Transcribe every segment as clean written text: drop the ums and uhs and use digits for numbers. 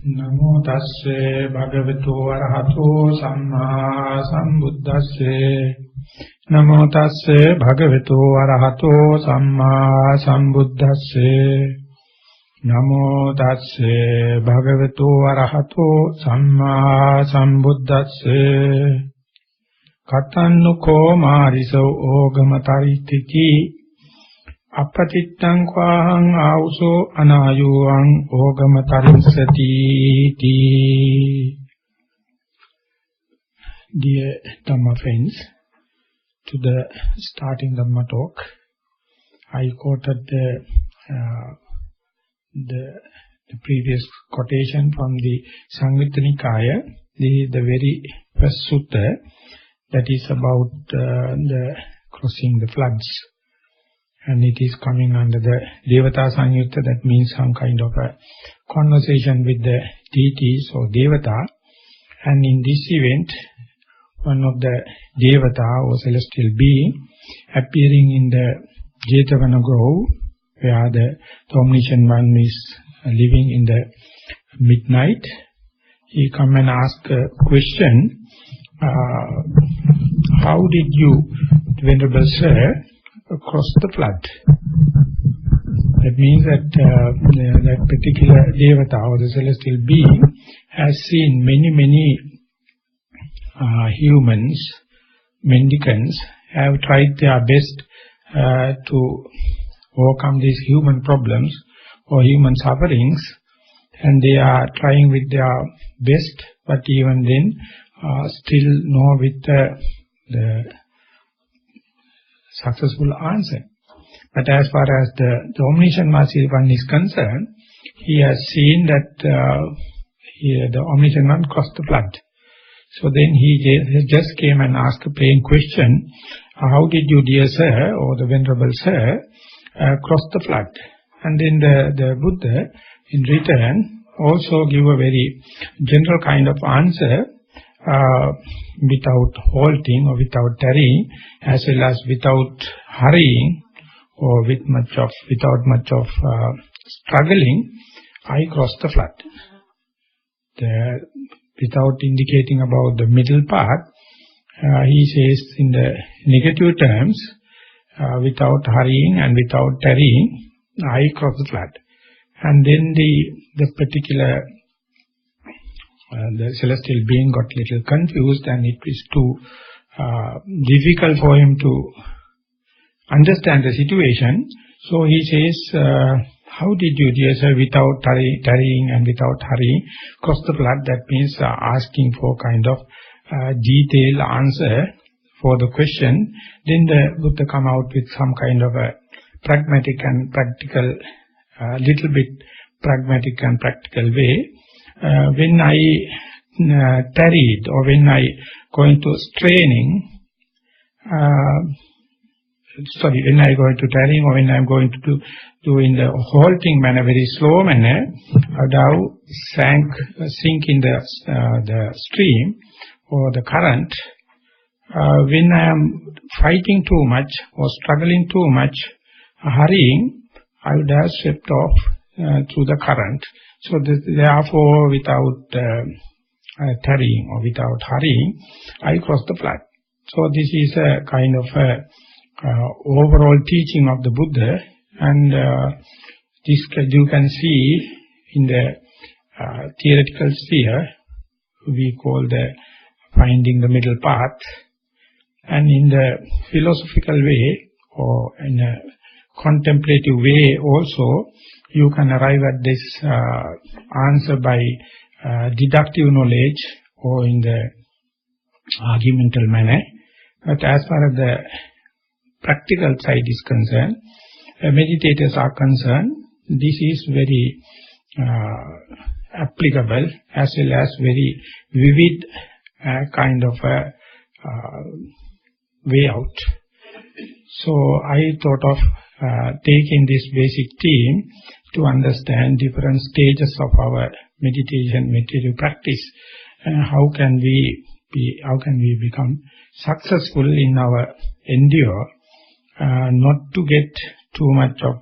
Namo tasse bhagavato arahato samma sambuddhasse. Namo tasse bhagavato arahato samma sambuddhasse. Namo tasse bhagavato arahato samma sambuddhasse. Katannuko mariso ogamatarithiki apatittang kvahang auso anayuang ogamatarinsati ti. Dear Dhamma friends, to the starting Dhamma talk, I quoted the previous quotation from the Samyutta Nikaya, the very first sutta that is about the crossing the floods. And it is coming under the Devata Sanyutta, that means some kind of a conversation with the deities or Devata. And in this event, one of the Devata or celestial being appearing in the Jetavana grove, where the Omniscient One is living in the midnight. He come and ask a question, how did you, Venerable Sir, cross the flood? That means that that particular Devata or the celestial being has seen many humans, mendicants, have tried their best to overcome these human problems or human sufferings, and they are trying with their best, but even then still not with the successful answer. But as far as the Omniscient One is concerned, he has seen that the Omniscient One crossed the flood. So then he just came and asked a plain question, how did you, dear sir, or the Venerable Sir, cross the flood? And then the Buddha, in return, also give a very general kind of answer, without halting or without tarrying, as well as without hurrying or without much of struggling. I crossed the flood. Without indicating about the middle part, he says in the negative terms, without hurrying and without tarrying, I crossed the flood. And then the particular the celestial being got little confused, and it is too difficult for him to understand the situation. So he says, how did you, dear sir, without tarrying and without hurrying, cross the flood? That means asking for kind of detailed answer for the question. Then the Buddha come out with some kind of a pragmatic and practical, little bit pragmatic and practical way. When I tarried, or when I go into straining, when I go into tarrying, or when I am going to do in the halting manner, very slow manner, thou sink in the stream or the current. When I am fighting too much or struggling too much, hurrying, I would have swept off through the current. So therefore, without tarrying or without hurrying, I crossed the flood. So this is a kind of overall teaching of the Buddha, and this you can see in the theoretical sphere, we call the finding the middle path, and in the philosophical way or in a contemplative way also, you can arrive at this answer by deductive knowledge or in the argumental manner. But as far as the practical side is concerned, meditators are concerned, this is very applicable as well as very vivid kind of a way out. So I thought of taking this basic theme to understand different stages of our meditation, meditative practice, and how can we become successful in our endeavor, not to get too much of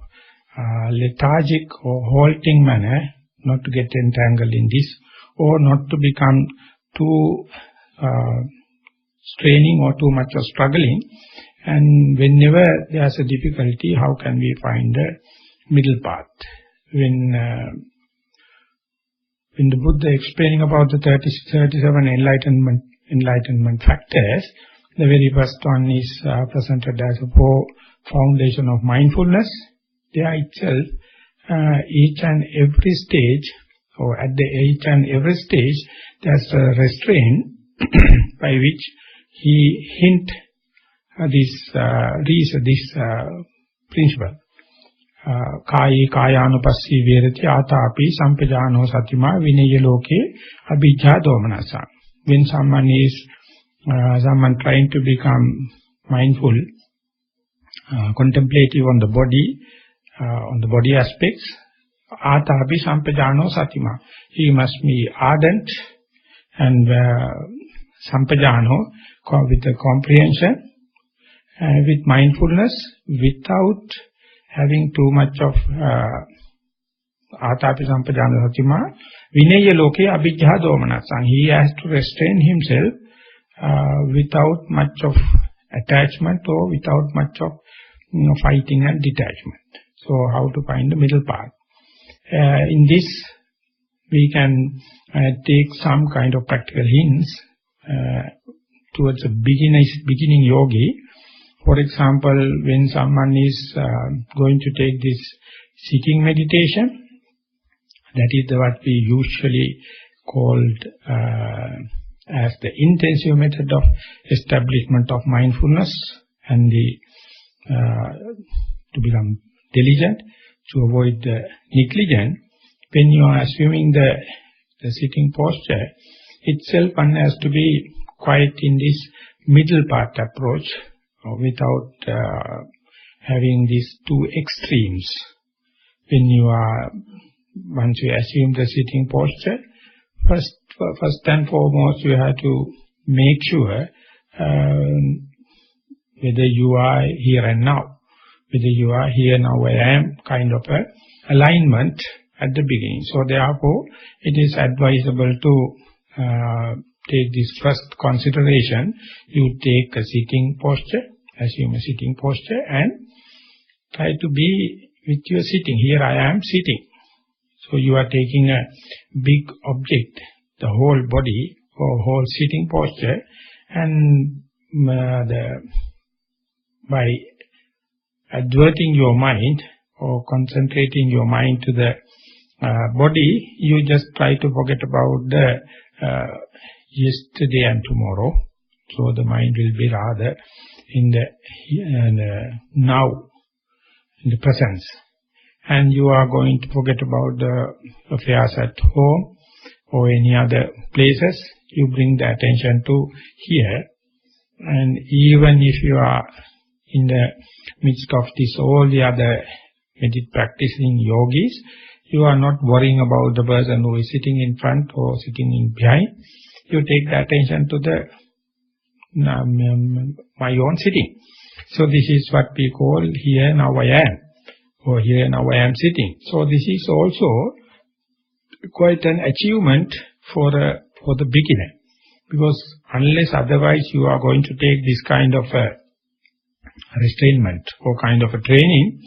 lethargic or halting manner, not to get entangled in this, or not to become too straining or too much of struggling. And whenever there's a difficulty, how can we find the middle path? When the Buddha explaining about the 37 enlightenment factors, the very first one is presented as a foundation of mindfulness. There itself, each and every stage, or at each and every stage, there's a restraint by which he hint this principle. Kāye kāyānupassī vērati ātāpi sampajāno satima vinaya loke abhijjā domanasa. When someone trying to become mindful, contemplative on the body aspects, ātāpi sampajāno satima. He must be ardent and sampajāno, with the comprehension, with mindfulness, without having too much of ātāpi sampajāna satima, vinaya loke abhijjā domanasa. He has to restrain himself without much of attachment or without much of fighting and detachment. So how to find the middle path? In this, we can take some kind of practical hints towards a beginning yogi. For example, when someone is going to take this sitting meditation, that is what we usually called as the intensive method of establishment of mindfulness and to become diligent, to avoid the negligence. When you are assuming the sitting posture, itself one has to be quite in this middle part approach, without having these two extremes. Once you assume the sitting posture, first and foremost you have to make sure whether you are here and now, whether you are here now I am, kind of a alignment at the beginning. So therefore, it is advisable to take this first consideration. You take a sitting posture, assume a sitting posture, and try to be with your sitting. Here I am sitting. So you are taking a big object, the whole body or whole sitting posture, and by adverting your mind or concentrating your mind to the body, you just try to forget about the yesterday and tomorrow. So the mind will be rather in the now, in the presence. And you are going to forget about the affairs at home or any other places. You bring the attention to here. And even if you are in the midst of this, all the other practicing yogis, you are not worrying about the person who is sitting in front or sitting in behind. You take the attention to my own sitting. So this is what we call here now I am, or here now I am sitting. So this is also quite an achievement for the beginner, because unless otherwise you are going to take this kind of a restrainment or kind of a training,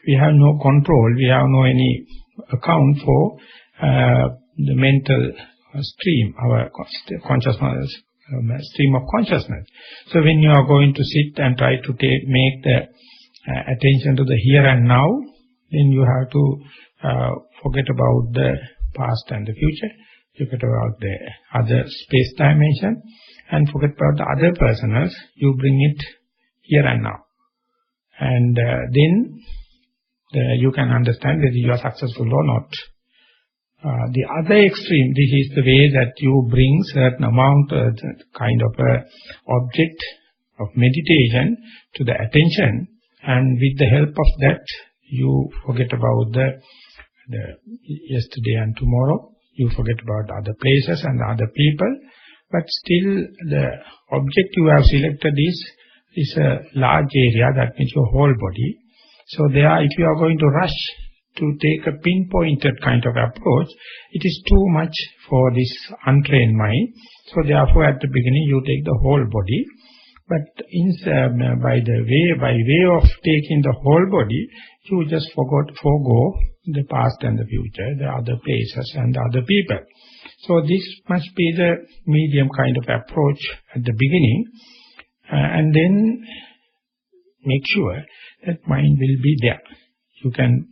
we have no control, we have no any account for the mental stream, our consciousness, stream of consciousness. So when you are going to sit and try to make the attention to the here and now, then you have to forget about the past and the future, forget about the other space dimension, and forget about the other personals. You bring it here and now. And then you can understand whether you are successful or not. The other extreme, this is the way that you bring certain amount, kind of a object of meditation to the attention, and with the help of that, you forget about the yesterday and tomorrow. You forget about the other places and the other people, but still the object you have selected is a large area, that means your whole body. So there, if you are going to rush to take a pinpointed kind of approach, it is too much for this untrained mind. So therefore at the beginning you take the whole body. But by way of taking the whole body, you just forgo the past and the future, the other places and the other people. So this must be the medium kind of approach at the beginning, and then make sure that mind will be there. You can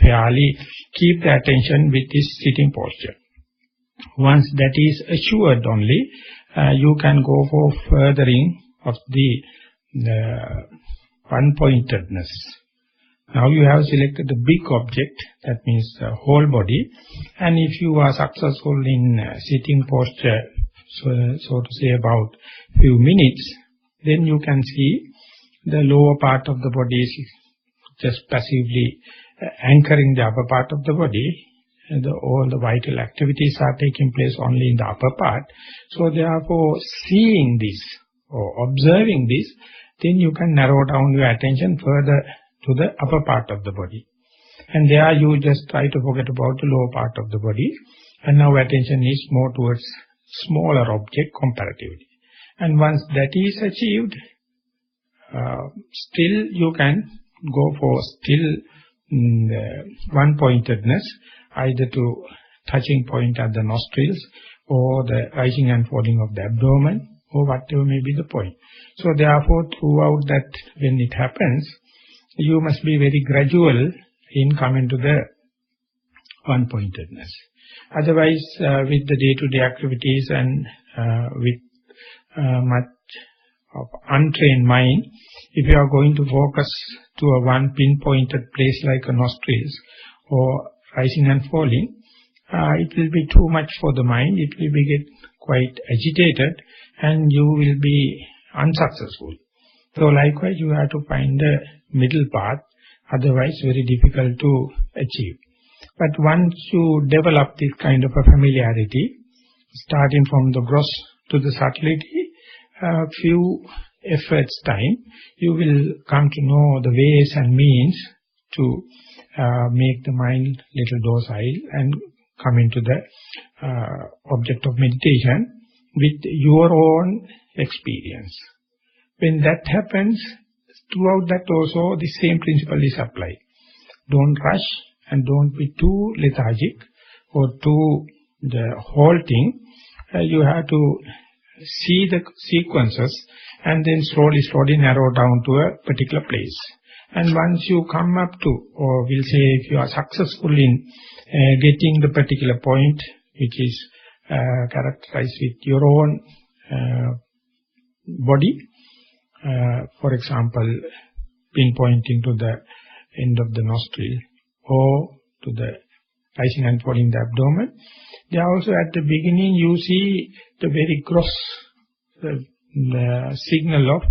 fairly keep the attention with this sitting posture. Once that is assured only, you can go for furthering of the one-pointedness. Now you have selected the big object, that means the whole body, and if you are successful in sitting posture, so to say about few minutes, then you can see the lower part of the body is just passively anchoring the upper part of the body. All the vital activities are taking place only in the upper part. So therefore, seeing this or observing this, then you can narrow down your attention further to the upper part of the body. And there you just try to forget about the lower part of the body. And now attention is more towards smaller object comparatively. And once that is achieved, still you can go for one-pointedness, either to touching point at the nostrils or the rising and falling of the abdomen or whatever may be the point. So therefore throughout that, when it happens, you must be very gradual in coming to the one-pointedness. Otherwise, with the day-to-day activities and with much of untrained mind, if you are going to focus to a one pinpointed place like a nostrils or rising and falling, it will be too much for the mind. It will be get quite agitated and you will be unsuccessful. So likewise you have to find the middle path, otherwise very difficult to achieve. But once you develop this kind of a familiarity, starting from the gross to the subtlety, few efforts time, you will come to know the ways and means to make the mind little docile and come into the object of meditation with your own experience. When that happens, throughout that also the same principle is applied. Don't rush and don't be too lethargic or too halting. You have to see the sequences and then slowly narrow down to a particular place. And once you come up to, or we'll say if you are successful in getting the particular point which is characterized with your own body, for example, pinpointing to the end of the nostril or to the rising and falling the abdomen. There also at the beginning you see the very gross the signal of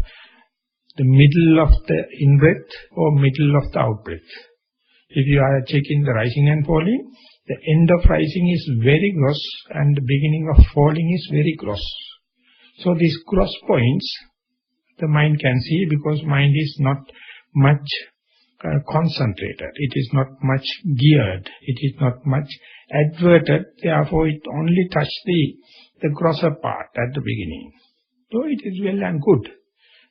the middle of the in-breath or middle of the out-breath. If you are checking the rising and falling, the end of rising is very gross and the beginning of falling is very gross. So these gross points the mind can see because mind is not much concentrated. It is not much geared. It is not much adverted. Therefore, it only touches the grosser part at the beginning. So it is well and good.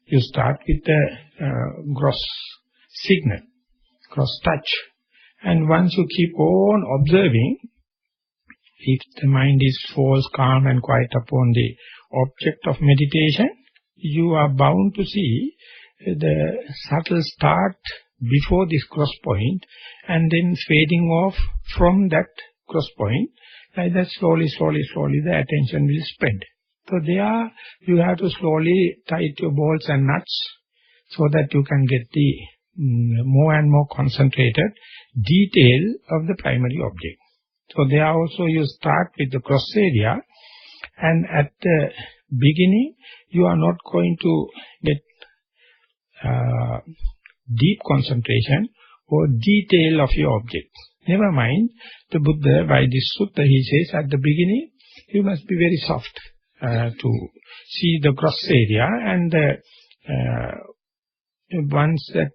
You start with the gross signal, gross touch. And once you keep on observing, if the mind falls calm and quiet upon the object of meditation, you are bound to see the subtle start before this cross point and then fading off from that cross point. Like that slowly the attention will spread. So there you have to slowly tight your bolts and nuts so that you can get the more and more concentrated detail of the primary object. So there also you start with the cross area, and at the beginning you are not going to get deep concentration or detail of your object. Never mind, the Buddha by this sutta he says at the beginning you must be very soft to see the gross area, and once that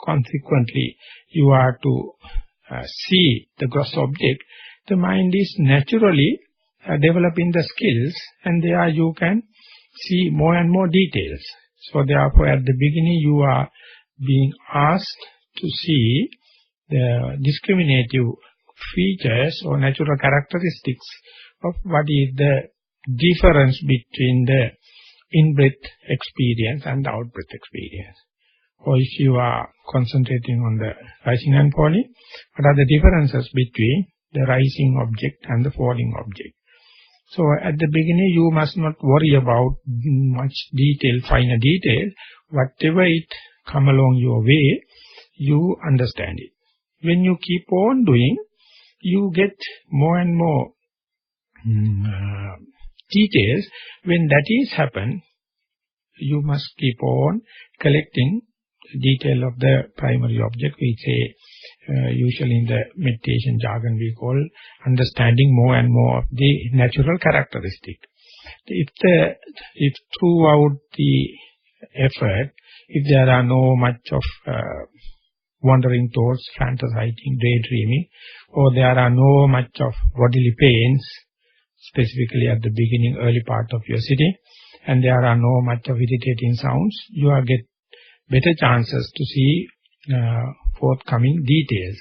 consequently you are to see the gross object, the mind is naturally developing the skills, and there you can see more and more details. So therefore at the beginning you are being asked to see the discriminative features or natural characteristics of what is the difference between the in-breath experience and the out-breath experience. Or if you are concentrating on the rising and falling, what are the differences between the rising object and the falling object? So at the beginning you must not worry about much detail, finer detail. Whatever it come along your way, you understand it. When you keep on doing, you get more and more details. When that is happen, you must keep on collecting detail of the primary object. We say, usually in the meditation jargon we call understanding more and more of the natural characteristic. If throughout the effort, if there are no much of wandering thoughts, fantasizing, daydreaming, or there are no much of bodily pains, specifically at the beginning, early part of your sitting, and there are no much of irritating sounds, you will get better chances to see forthcoming details.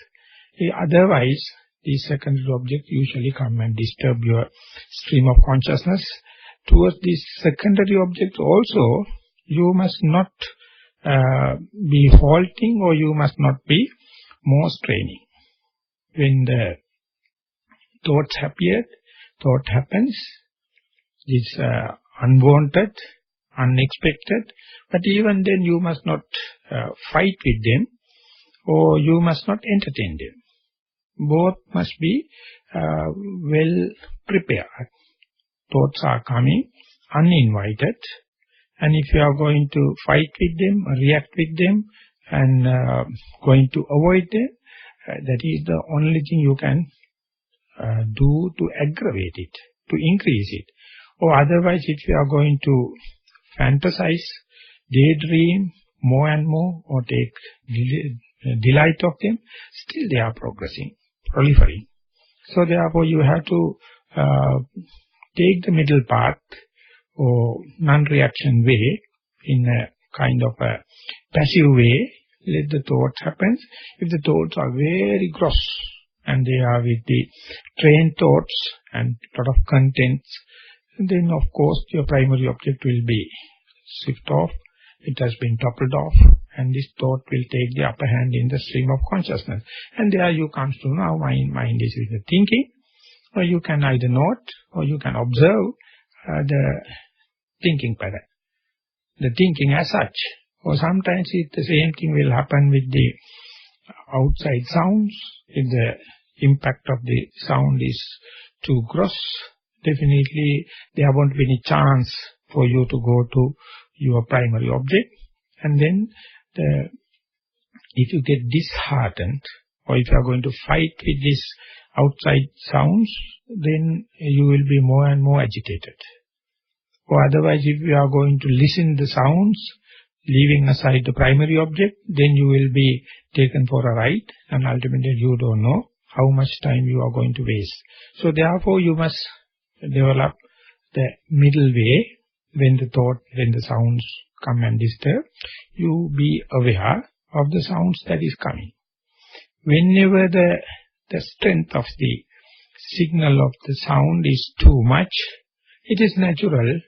Otherwise, these secondary objects usually come and disturb your stream of consciousness. Towards this secondary object also, you must not be halting, or you must not be more straining. When the thoughts appear, thought happens, it's unwanted, unexpected, but even then you must not fight with them, or you must not entertain them. Both must be well prepared. Thoughts are coming uninvited, and if you are going to fight with them, react with them, and going to avoid them, that is the only thing you can do to aggravate it, to increase it. Or otherwise, if you are going to fantasize, daydream more and more, or take delight of them, still they are progressing, proliferating. So therefore you have to take the middle path, or non-reaction way, in a kind of a passive way. Let the thoughts happen. If the thoughts are very gross, and they are with the trained thoughts and lot of contents, then of course your primary object will be swept off, it has been toppled off, and this thought will take the upper hand in the stream of consciousness. And there you come to now, mind is with the thinking, or you can either note, or you can observe the thinking pattern, the thinking as such. Or sometimes the same thing will happen with the outside sounds. If the impact of the sound is too gross, definitely there won't be any chance for you to go to your primary object. And then if you get disheartened, or if you are going to fight with these outside sounds, then you will be more and more agitated. Or otherwise, if you are going to listen the sounds, leaving aside the primary object, then you will be taken for a ride, and ultimately you don't know how much time you are going to waste. So therefore you must develop the middle way. When the sounds come and disturb, you be aware of the sounds that is coming. Whenever the strength of the signal of the sound is too much, it is natural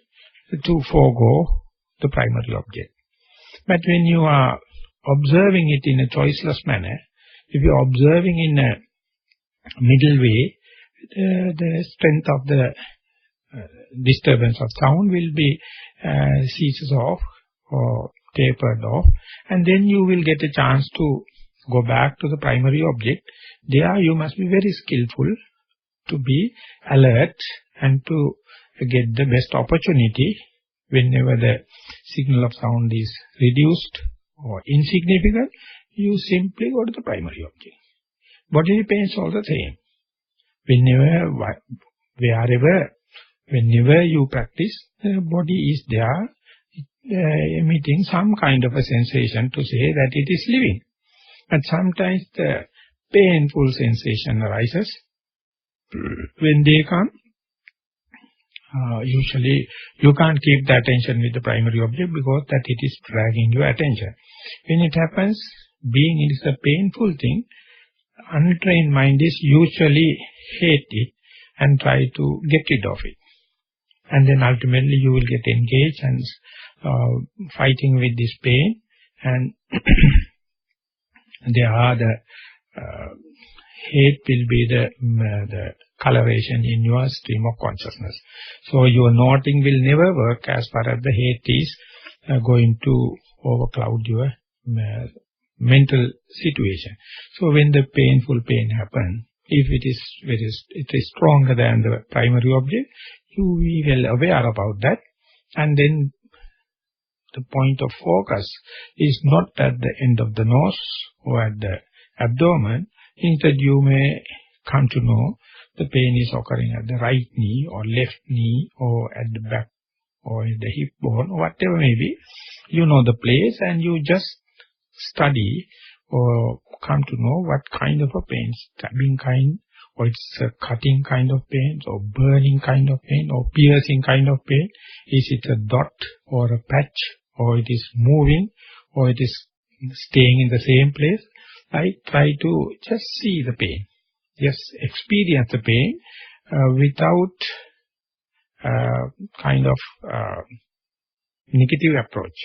to forego the primary object. But when you are observing it in a choiceless manner, if you are observing in a middle way, the strength of the disturbance of sound will be ceases off or tapered off, and then you will get a chance to go back to the primary object. There you must be very skillful to be alert and to get the best opportunity. Whenever the signal of sound is reduced or insignificant, you simply go to the primary object. Bodily pains all the same. Whenever you practice, the body is there, emitting some kind of a sensation to say that it is living. But sometimes the painful sensation arises. When they come, usually you can't keep the attention with the primary object because that it is dragging your attention. When it happens, being is a painful thing, untrained mind is usually hate it and try to get rid of it. And then ultimately you will get engaged and fighting with this pain, and there are the hate will be the coloration in your stream of consciousness. So your noting will never work as far as the hate is going to overcloud your mental situation. So when the painful pain happens, if it is stronger than the primary object, you will be well aware about that, and then the point of focus is not at the end of the nose or at the abdomen. Instead, you may come to know the pain is occurring at the right knee or left knee or at the back or at the hip bone or whatever may be. You know the place and you just study or come to know what kind of a pain, stabbing kind, or it's a cutting kind of pain, or burning kind of pain, or piercing kind of pain. Is it a dot or a patch, or it is moving, or it is staying in the same place? I try to just see the pain, just experience the pain without kind of negative approach.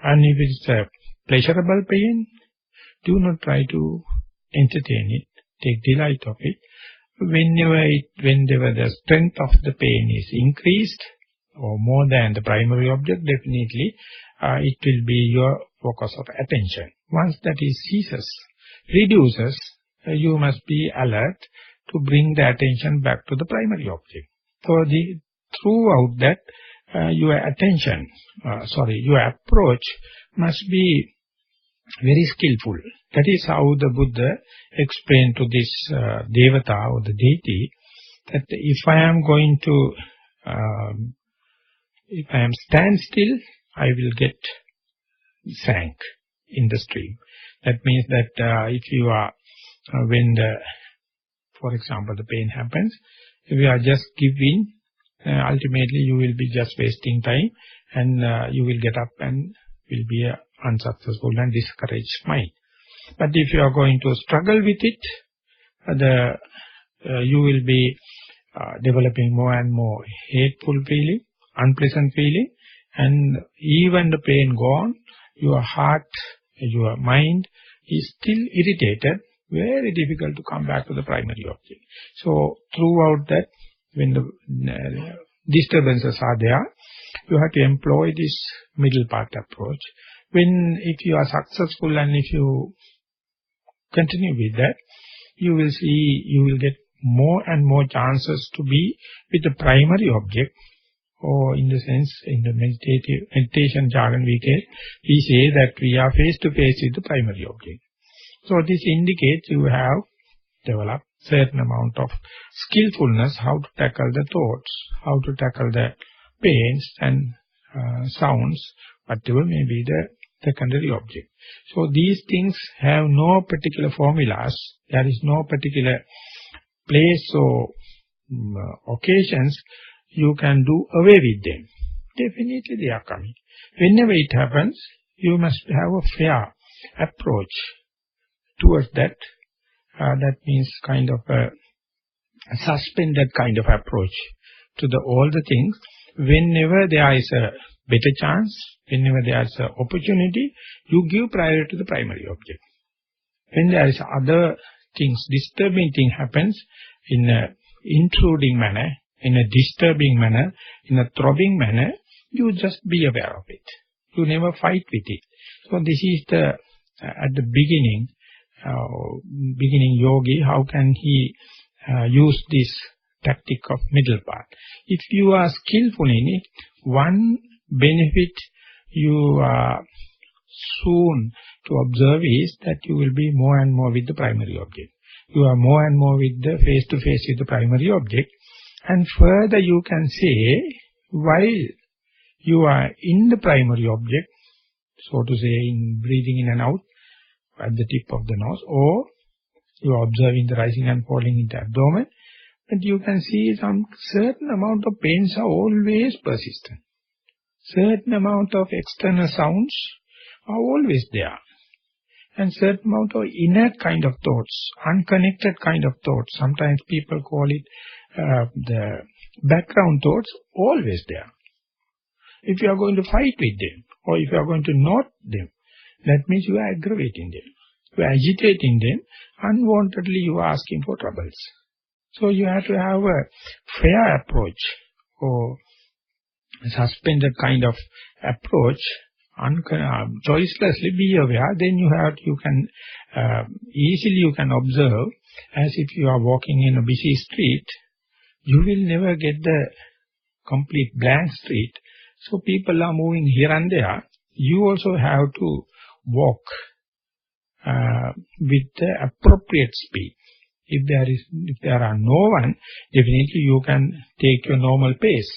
And if it's a pleasurable pain, do not try to entertain it, take delight of it. Whenever the strength of the pain is increased or more than the primary object, definitely it will be your focus of attention. Once that is ceases, reduces, you must be alert to bring the attention back to the primary object. So throughout that, your attention, your approach must be very skillful. That is how the Buddha explained to this Devata or the deity, that if I am going to, if I am stand still, I will get sank in the stream. That means that if you are, for example, the pain happens, if you are just giving, ultimately you will be just wasting time, and you will get up and will be unsuccessful and discouraged mind. But if you are going to struggle with it, you will be developing more and more hateful feeling, unpleasant feeling, and even the pain gone, your heart, your mind is still irritated, very difficult to come back to the primary object. So throughout that, when the disturbances are there, you have to employ this middle part approach. If you are successful and if you continue with that, you will see, you will get more and more chances to be with the primary object, or in the sense, in the meditation jargon we say that we are face to face with the primary object. So this indicates you have developed certain amount of skillfulness, how to tackle the thoughts, how to tackle the pains and sounds, whatever may be the secondary object. So these things have no particular formulas. There is no particular place or occasions you can do away with them. Definitely they are coming. Whenever it happens, you must have a fair approach towards that. That means kind of a suspended kind of approach to all the things. Whenever there is a better chance, whenever there is an opportunity, you give priority to the primary object. When there is other things, disturbing thing happens in an intruding manner, in a disturbing manner, in a throbbing manner, you just be aware of it. You never fight with it. So this is at the beginning yogi, how can he use this tactic of middle part? If you are skillful in it, one benefit you are soon to observe is that you will be more and more with the primary object. You are more and more with the face-to-face with the primary object. And further you can say, while you are in the primary object, so to say in breathing in and out at the tip of the nose, or You are observing the rising and falling in the abdomen. But you can see some certain amount of pains are always persistent. Certain amount of external sounds are always there. And certain amount of inert kind of thoughts, unconnected kind of thoughts, sometimes people call it the background thoughts, always there. If you are going to fight with them, or if you are going to note them, that means you are aggravating them. You are agitating them. Unwantedly you are asking for troubles. So you have to have a fair approach, or suspended kind of approach, choicelessly be aware. Then you can easily observe, as if you are walking in a busy street. You will never get the complete blank street. So people are moving here and there. You also have to walk with the appropriate speed. If there are no one, definitely you can take your normal pace.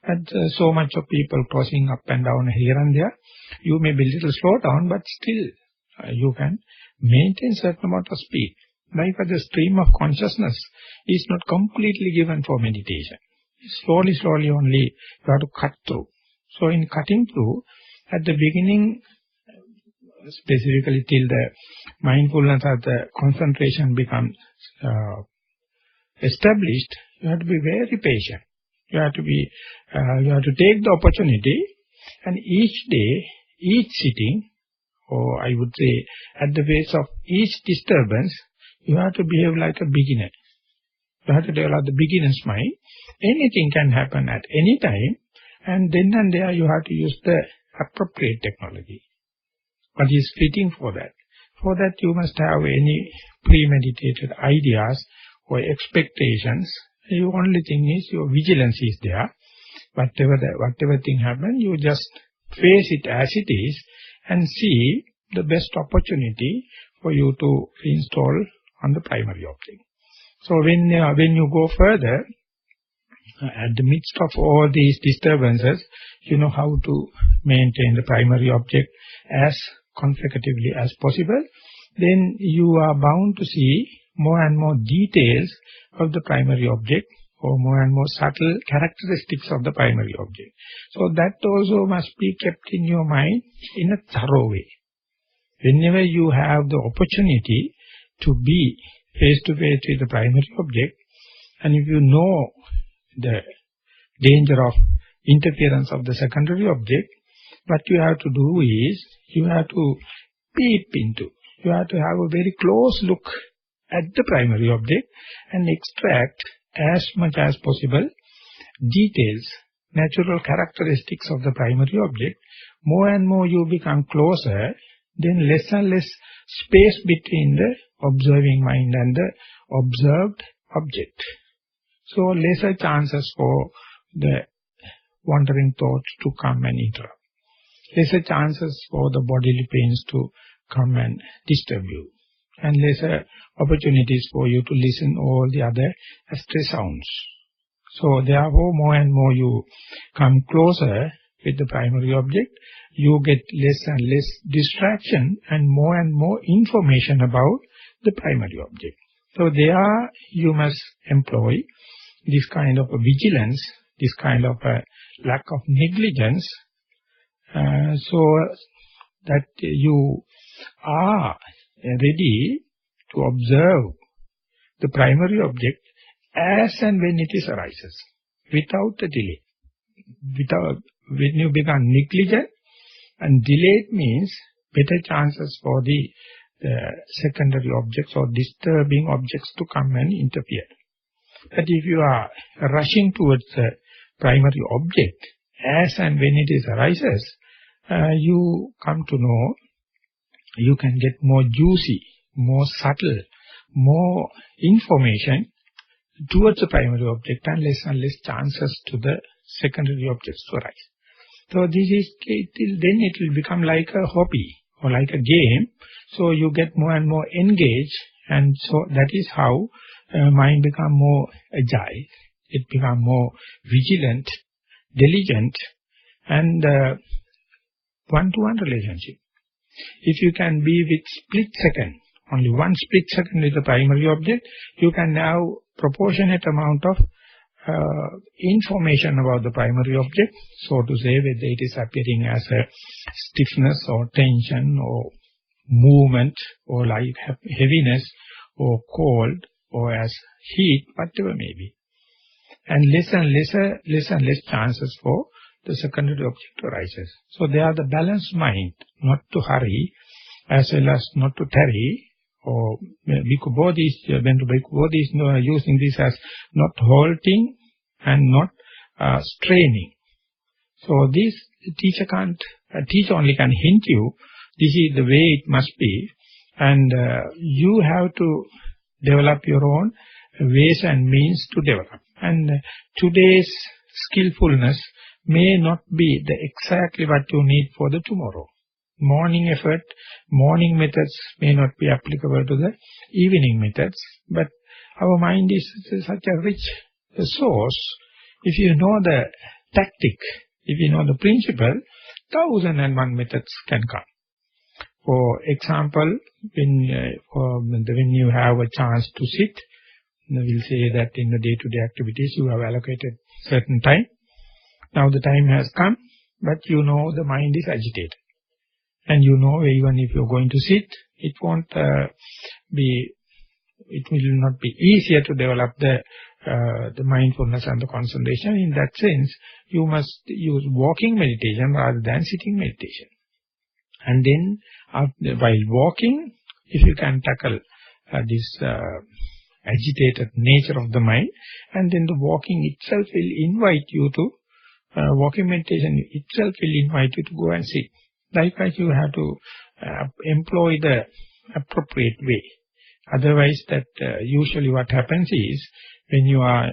But so much of people crossing up and down here and there, you may be a little slow down, but still you can maintain certain amount of speed. Like the stream of consciousness is not completely given for meditation. Slowly only you have to cut through. So in cutting through, at the beginning, specifically till the mindfulness or the concentration becomes established, you have to be very patient. You have to take the opportunity, and each day, each sitting, or I would say at the base of each disturbance, you have to behave like a beginner. You have to develop the beginner's mind. Anything can happen at any time, and then and there you have to use the appropriate technology. What is fitting for that? For that you must have any premeditated ideas or expectations. The only thing is your vigilance is there. Whatever thing happens, you just face it as it is and see the best opportunity for you to install on the primary object. So when you go further, at the midst of all these disturbances, you know how to maintain the primary object as consecutively as possible. Then you are bound to see more and more details of the primary object, or more and more subtle characteristics of the primary object. So that also must be kept in your mind in a thorough way. Whenever you have the opportunity to be face-to-face with the primary object, and if you know the danger of interference of the secondary object, what you have to do is, you have to peep into, you have to have a very close look at the primary object and extract as much as possible details, natural characteristics of the primary object. More and more you become closer, then less and less space between the observing mind and the observed object. So lesser chances for the wandering thoughts to come and interrupt. Lesser chances for the bodily pains to come and disturb you. And lesser opportunities for you to listen all the other astray sounds. So therefore, more and more you come closer with the primary object, you get less and less distraction and more information about the primary object. So there you must employ this kind of a vigilance, this kind of a lack of negligence, so that you are ready to observe the primary object as and when it arises, without a delay. When you become negligent, and delayed means better chances for the secondary objects or disturbing objects to come and interfere. But if you are rushing towards the primary object, as and when it arises, you come to know, you can get more juicy, more subtle, more information towards the primary object, and less chances to the secondary objects to arise. So this is, then it will become like a hobby or like a game. So you get more and more engaged, and so that is how mind become more agile. It become more vigilant, diligent, and one-to-one relationship. If you can be with split second only one split second with the primary object, you can have proportionate amount of information about the primary object, so to say, whether it is appearing as a stiffness or tension or movement or like heaviness or cold or as heat, whatever may be. And less and less chances for the secondary object arises. So they are the balanced mind, not to hurry as well as not to tarry. Or Bhikkhu Bodhis, Bhikkhu Bodhis are using this as not halting and not straining. So this teacher only can hint you, this is the way it must be, and you have to develop your own ways and means to develop. And today's skillfulness may not be exactly what you need for the tomorrow. Morning effort, morning methods may not be applicable to the evening methods, but our mind is such a rich source. If you know the tactic, if you know the principle, 1001 methods can come. For example, when you have a chance to sit, we'll say that in the day-to-day activities you have allocated certain time. Now the time has come, but you know the mind is agitated. And you know, even if you're going to sit, it will not be easier to develop the mindfulness and the concentration. In that sense, you must use walking meditation rather than sitting meditation. And then, while walking, if you can tackle this agitated nature of the mind, and then the walking itself will invite you to, walking meditation itself will invite you to go and sit. Likewise, you have to employ the appropriate way. Otherwise, that usually what happens is, when you are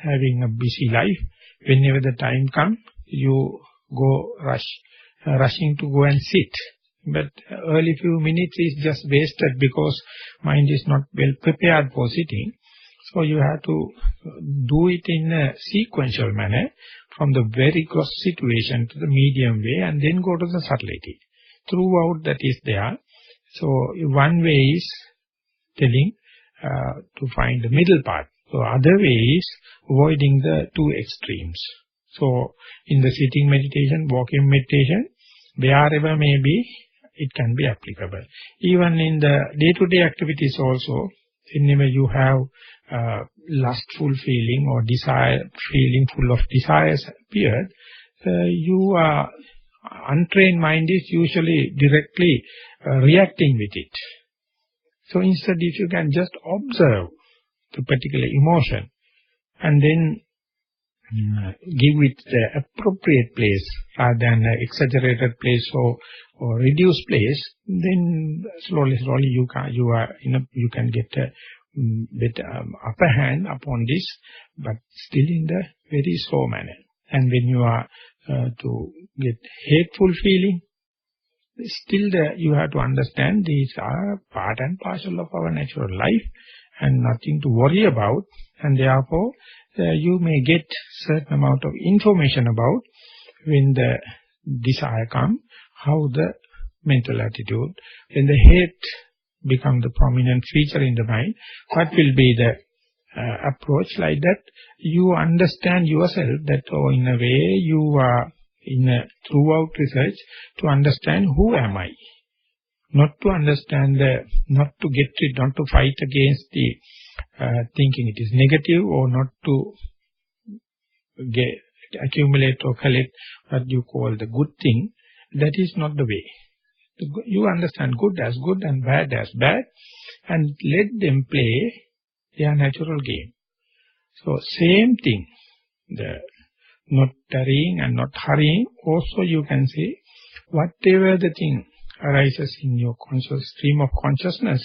having a busy life, whenever the time comes, you go rushing to go and sit. But early few minutes is just wasted because mind is not well prepared for sitting. So you have to do it in a sequential manner, from the very gross situation to the medium way, and then go to the subtlety. Throughout that is there. So one way is telling to find the middle part. So other way is avoiding the two extremes. So in the sitting meditation, walking meditation, wherever may be, it can be applicable. Even in the day-to-day activities also, whenever you have lustful feeling or desire feeling full of desires appeared, your untrained mind is usually directly reacting with it. So instead, if you can just observe the particular emotion and then give it the appropriate place rather than an exaggerated place or reduced place, then slowly you can get a bit upper hand upon this, but still in the very slow manner. And when you are to get hateful feeling, still you have to understand these are part and parcel of our natural life and nothing to worry about, and therefore you may get certain amount of information about when the desire comes, how the mental attitude, when the hate become the prominent feature in the mind, what will be the approach. Like that, you understand yourself that in a way you are throughout research to understand who am I. Not to understand, not to get rid, not to fight against the thinking it is negative, or not to accumulate or collect what you call the good thing. That is not the way. You understand good as good and bad as bad, and let them play their natural game. So same thing, the not tarrying and not hurrying, also you can say, whatever the thing arises in your conscious stream of consciousness,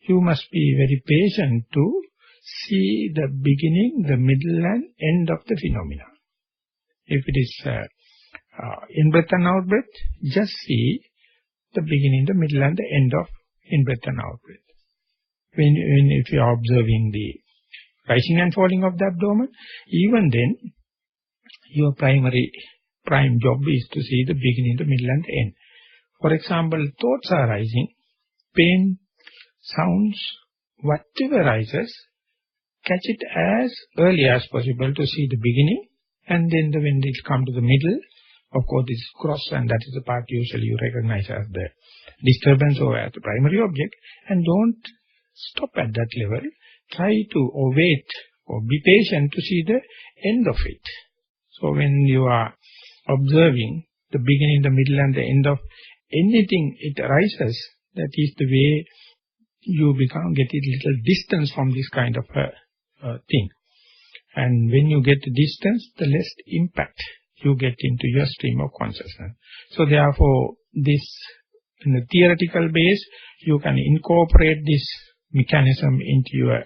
you must be very patient to see the beginning, the middle and end of the phenomena. If it is in-breath and out-breath, just see the beginning, the middle and the end of in-breath and out-breath. If you are observing the rising and falling of the abdomen, even then, your prime job is to see the beginning, the middle and the end. For example, thoughts are rising, pain sounds, whatever arises, catch it as early as possible to see the beginning, and then when it comes to the middle, of course this is cross, and that is the part usually you recognize as the disturbance or as the primary object, and don't stop at that level. Try to or wait or be patient to see the end of it. So when you are observing the beginning, the middle and the end of anything it arises, that is the way you get a little distance from this kind of thing. And when you get the distance, the less impact you get into your stream of consciousness. So therefore, this in the theoretical base, you can incorporate this mechanism into your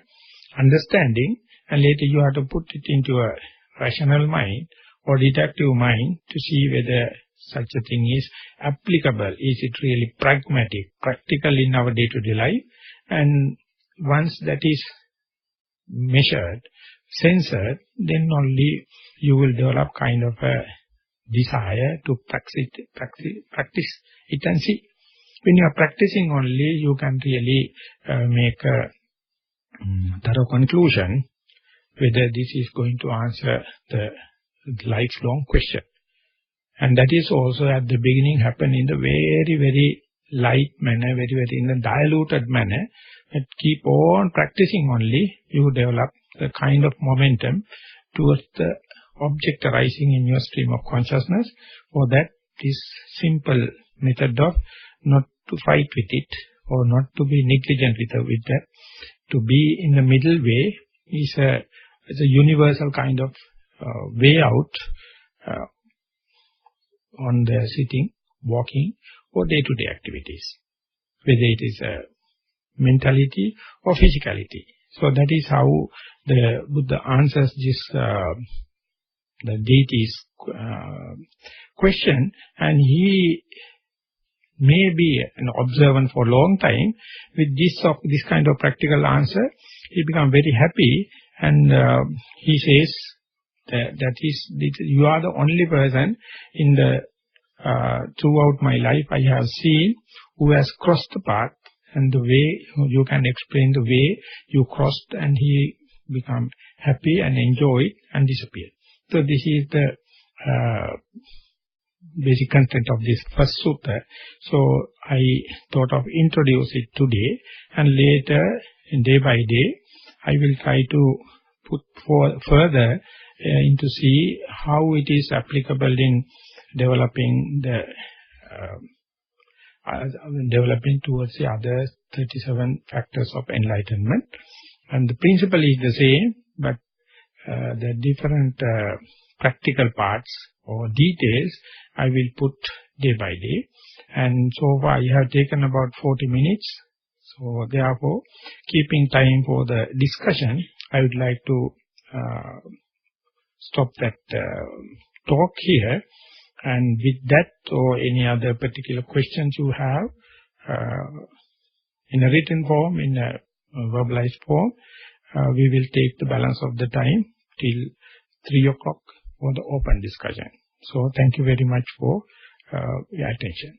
understanding, and later you have to put it into a rational mind or deductive mind to see whether such a thing is applicable. Is it really pragmatic, practical in our day-to-day life? And once that is measured, censored, then only you will develop kind of a desire to practice it and see. When you are practicing only, you can really make a thorough conclusion whether this is going to answer the lifelong question. And that is also at the beginning happen in the very, very light manner, very, very in a diluted manner. But keep on practicing only, you develop the kind of momentum towards the object arising in your stream of consciousness. For that, this simple method of not to fight with it or not to be negligent with that, to be in the middle way is a universal kind of way out on the sitting, walking, or day-to-day activities, whether it is mentality or physicality. So that is how the Buddha answers this the deity's question, and he may be an observant for a long time. With this kind of practical answer, he becomes very happy, and he says that you are the only person in the throughout my life I have seen who has crossed the path, and the way you can explain the way you crossed, and he become happy and enjoy it and disappear. So this is the basic content of this first sutta. So I thought of introduce it today, and later, day by day, I will try to put further into see how it is applicable in developing towards the other 37 factors of enlightenment. And the principle is the same, but the different practical parts or details I will put day by day. And so far I have taken about 40 minutes. So therefore, keeping time for the discussion, I would like to stop that talk here. And with that or any other particular questions you have, in a written form, in a verbalized form, we will take the balance of the time till 3 o'clock for the open discussion. So thank you very much for your attention.